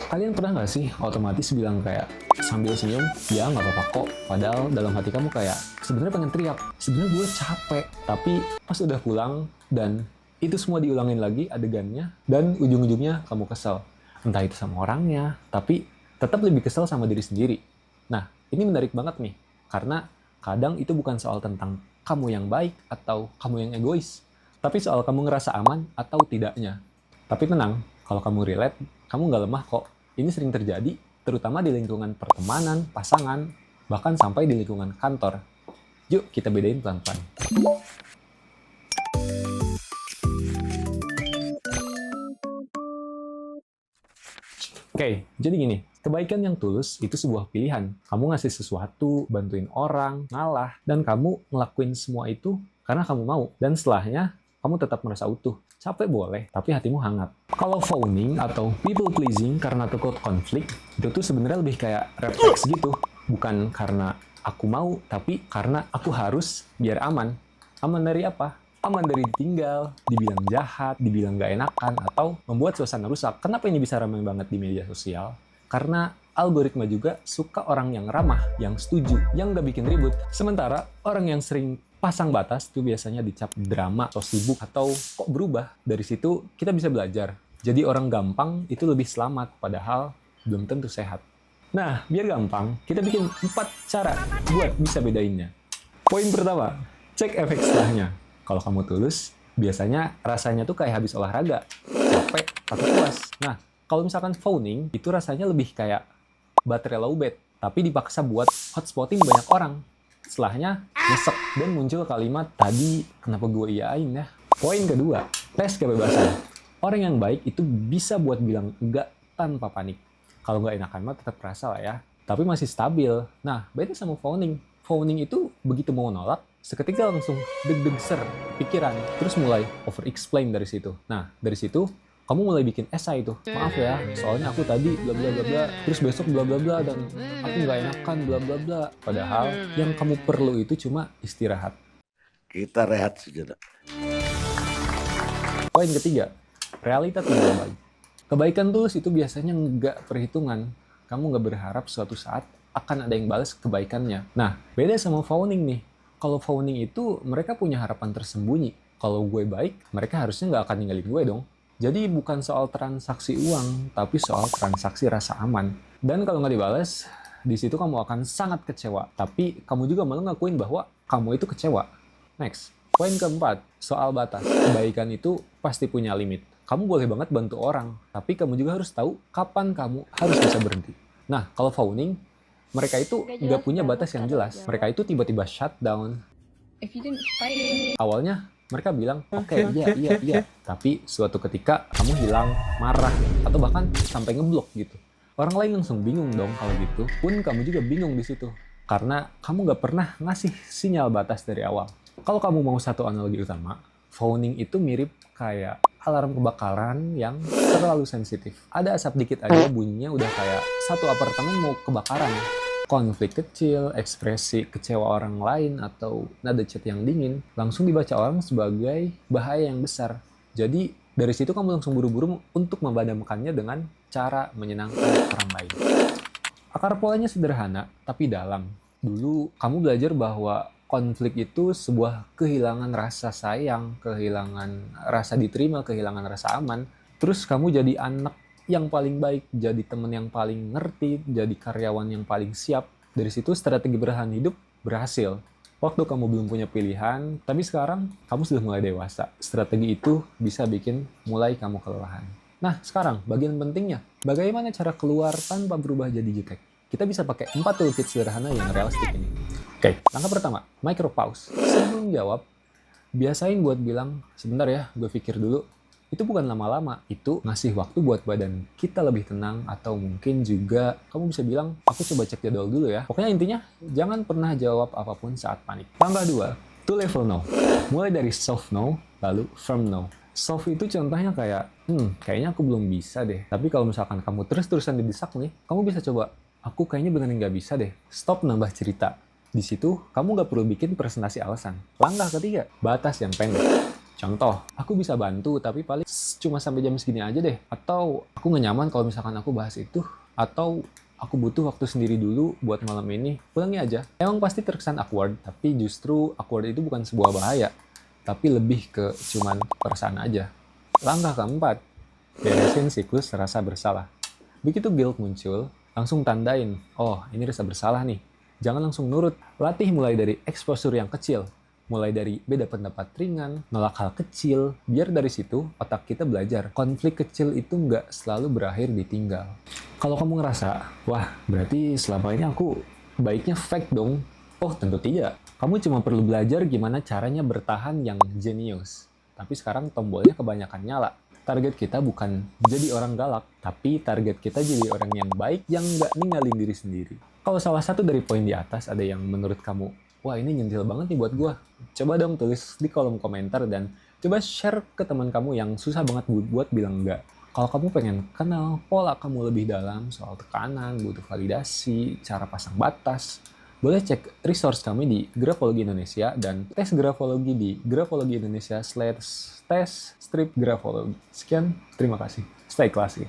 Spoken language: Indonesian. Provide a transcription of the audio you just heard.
Kalian pernah nggak sih otomatis bilang kayak sambil senyum, ya nggak apa-apa kok. Padahal dalam hati kamu kayak sebenarnya pengen teriak, sebenarnya gue capek. Tapi pas udah pulang dan itu semua diulangin lagi adegannya dan ujung-ujungnya kamu kesel. Entah itu sama orangnya, tapi tetap lebih kesel sama diri sendiri. Nah, ini menarik banget nih, karena kadang itu bukan soal tentang kamu yang baik atau kamu yang egois, tapi soal kamu ngerasa aman atau tidaknya. Tapi tenang, kalau kamu relate, kamu nggak lemah kok. Ini sering terjadi, terutama di lingkungan pertemanan, pasangan, bahkan sampai di lingkungan kantor. Yuk, kita bedain pelan-pelan. Oke, jadi gini, kebaikan yang tulus itu sebuah pilihan. Kamu ngasih sesuatu, bantuin orang, ngalah, dan kamu ngelakuin semua itu karena kamu mau. Dan setelahnya, kamu tetap merasa utuh. Capek boleh, tapi hatimu hangat. Kalau phoning atau people pleasing karena takut konflik, itu tuh sebenarnya lebih kayak refleks gitu. Bukan karena aku mau, tapi karena aku harus biar aman. Aman dari apa? Aman dari ditinggal, dibilang jahat, dibilang gak enakan, atau membuat suasana rusak. Kenapa ini bisa ramai banget di media sosial? Karena algoritma juga suka orang yang ramah, yang setuju, yang gak bikin ribut. Sementara orang yang sering pasang batas itu biasanya dicap drama atau sibuk atau kok berubah. Dari situ kita bisa belajar. Jadi orang gampang itu lebih selamat, padahal belum tentu sehat. Nah, biar gampang, kita bikin 4 cara buat bisa bedainnya. Poin pertama, cek efek setelahnya. Kalau kamu tulus, biasanya rasanya tuh kayak habis olahraga, capek tapi puas. Nah, kalau misalkan phoning, itu rasanya lebih kayak baterai lowbat, tapi dipaksa buat hotspotting banyak orang. Setelahnya, nyesek dan muncul kalimat, tadi kenapa gue iyain ya? Poin kedua, tes kebebasan. Orang yang baik itu bisa buat bilang enggak tanpa panik. Kalau nggak enakan mah tetap perasa lah ya, tapi masih stabil. Nah, beda sama phoning. Phoning itu begitu mau nolak, seketika langsung deg-deg ser pikiran, terus mulai over-explain dari situ. Nah, dari situ kamu mulai bikin esai tuh. Maaf ya, soalnya aku tadi bla bla bla bla, terus besok bla bla bla dan aku nggak enakan bla bla bla. Padahal yang kamu perlu itu cuma istirahat. Kita rehat sejenak. Poin ketiga, realita tidak baik. Kebaikan tulus itu biasanya nggak perhitungan. Kamu nggak berharap suatu saat akan ada yang balas kebaikannya. Nah, beda sama phoning nih. Kalau phoning itu mereka punya harapan tersembunyi. Kalau gue baik, mereka harusnya nggak akan ninggalin gue dong. Jadi bukan soal transaksi uang, tapi soal transaksi rasa aman. Dan kalau nggak dibalas, di situ kamu akan sangat kecewa. Tapi kamu juga malah ngakuin bahwa kamu itu kecewa. Next, poin keempat, soal batas. Kebaikan itu pasti punya limit. Kamu boleh banget bantu orang, tapi kamu juga harus tahu kapan kamu harus bisa berhenti. Nah, kalau phoning, mereka itu nggak punya batas yang jelas. Mereka itu tiba-tiba shutdown. Awalnya mereka bilang, oke, iya. Tapi suatu ketika kamu hilang, marah, atau bahkan sampai ngeblok gitu. Orang lain langsung bingung dong kalau gitu. Pun kamu juga bingung di situ. Karena kamu nggak pernah ngasih sinyal batas dari awal. Kalau kamu mau satu analogi utama, phoning itu mirip kayak alarm kebakaran yang terlalu sensitif. Ada asap dikit aja bunyinya udah kayak satu apartemen mau kebakaran. Konflik kecil, ekspresi kecewa orang lain, atau nada chat yang dingin, langsung dibaca orang sebagai bahaya yang besar. Jadi, dari situ kamu langsung buru-buru untuk memadamkannya dengan cara menyenangkan orang lain. Akar polanya sederhana, tapi dalam. Dulu, kamu belajar bahwa konflik itu sebuah kehilangan rasa sayang, kehilangan rasa diterima, kehilangan rasa aman. Terus kamu jadi anak yang paling baik, jadi teman yang paling ngerti, jadi karyawan yang paling siap. Dari situ strategi bertahan hidup berhasil. Waktu kamu belum punya pilihan, tapi sekarang kamu sudah mulai dewasa. Strategi itu bisa bikin mulai kamu kelelahan. Nah, sekarang bagian pentingnya, bagaimana cara keluar tanpa berubah jadi jutek? Kita bisa pakai 4 toolkit sederhana yang realistik ini. Oke, langkah pertama, micro pause. Sebelum jawab, biasain buat bilang, sebentar ya, gue pikir dulu. Itu bukan lama-lama, itu ngasih waktu buat badan kita lebih tenang, atau mungkin juga kamu bisa bilang, aku coba cek jadwal dulu ya. Pokoknya intinya, jangan pernah jawab apapun saat panik. Langkah 2, 2 level no. Mulai dari soft no, lalu firm no. Soft itu contohnya kayak, kayaknya aku belum bisa deh. Tapi kalau misalkan kamu terus-terusan didesak nih, kamu bisa coba, aku kayaknya beneran nggak bisa deh. Stop nambah cerita. Di situ, kamu nggak perlu bikin presentasi alasan. Langkah ketiga, batas yang pendek. Contoh, aku bisa bantu, tapi paling cuma sampai jam segini aja deh. Atau aku nggak nyaman kalau misalkan aku bahas itu. Atau aku butuh waktu sendiri dulu buat malam ini. Ulangi aja. Emang pasti terkesan awkward, tapi justru awkward itu bukan sebuah bahaya. Tapi lebih ke cuman perasaan aja. Langkah keempat, beresin siklus rasa bersalah. Begitu guilt muncul, langsung tandain, oh ini rasa bersalah nih. Jangan langsung nurut. Latih mulai dari exposure yang kecil. Mulai dari beda pendapat ringan, nolak hal kecil, biar dari situ otak kita belajar. Konflik kecil itu nggak selalu berakhir ditinggal. Kalau kamu ngerasa, wah berarti selama ini aku baiknya fake dong. Oh tentu tidak. Kamu cuma perlu belajar gimana caranya bertahan yang jenius. Tapi sekarang tombolnya kebanyakan nyala. Target kita bukan jadi orang galak, tapi target kita jadi orang yang baik yang nggak ninggalin diri sendiri. Kalau salah satu dari poin di atas ada yang menurut kamu, wah ini nyentil banget nih buat gue. Coba dong tulis di kolom komentar dan coba share ke teman kamu yang susah banget buat bilang enggak. Kalau kamu pengen kenal pola kamu lebih dalam soal tekanan, butuh validasi, cara pasang batas, boleh cek resource kami di Grafologi Indonesia dan tes grafologi di grafologi-indonesia/tes strip grafologi. Sekian, terima kasih. Stay classy.